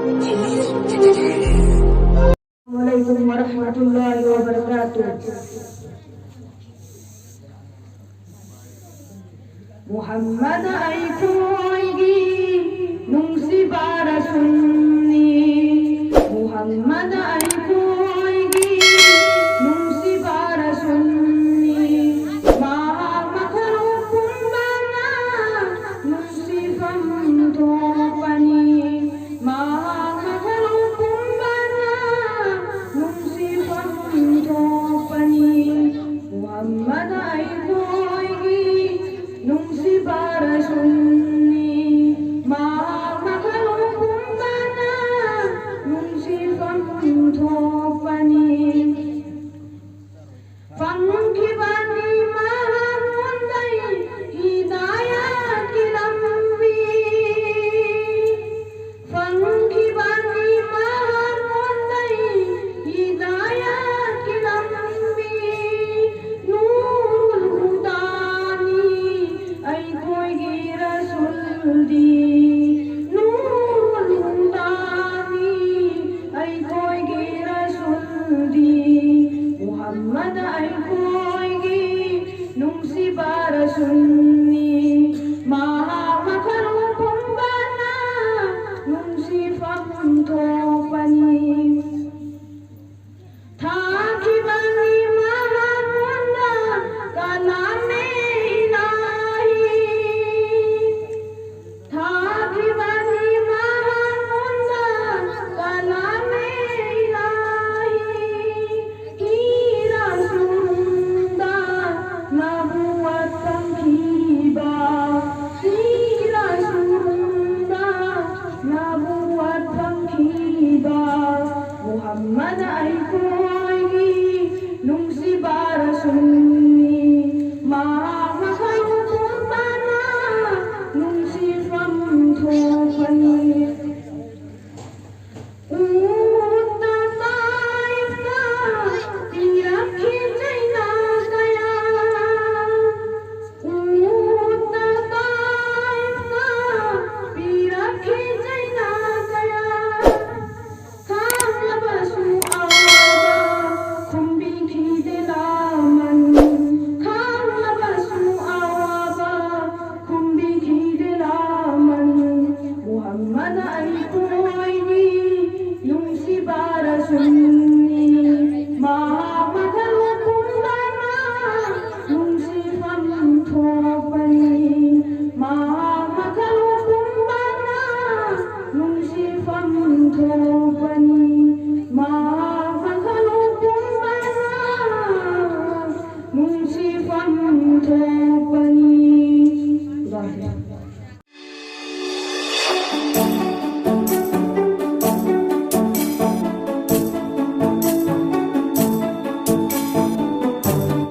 Assalamualaikum warahmatullahi wabarakatuh. Muhammad ay ko'y nung si para sunni. Muhammad ay ko'y nung si para sunni. Mahamakharupun bana nung si famtopani. Mahamakharupun bana nung si famtopani. Muhammad ay ko'y nung si para sunni. Mahamakharupun bana nung si famtopani. Fangkibani mahamundai hidayat kilambi. Fangkibani mahamundai hidayat kilambi. Nurul hudani ay ko'y rasul di. Nurul hudani ay ko'y rasul di. Muhammad ay ko'y nung si para sunni. Mahamakharupun bana nung si famtopani. Thakibani mahamunda kalame ilahi. Thakibani mahamunda kalame ilahi. Kira sunda nabuat panghiba. Kira sunda nabuat panghiba. Muhammad ay ko'y nung si para sunni. Mahamakharupun bana nung si famtopani. Umut na Taif na pinakitay na kaya. Umut na Taif na pinakitay na kaya. Kam labasu awaba kumbiki dilaman. Kam labasu awaba kumbiki dilaman. Muhammad ay ko'y nung si para sunni. Mahamakharupun bana nung si famtopani. Mahamakharupun bana nung si famtopani.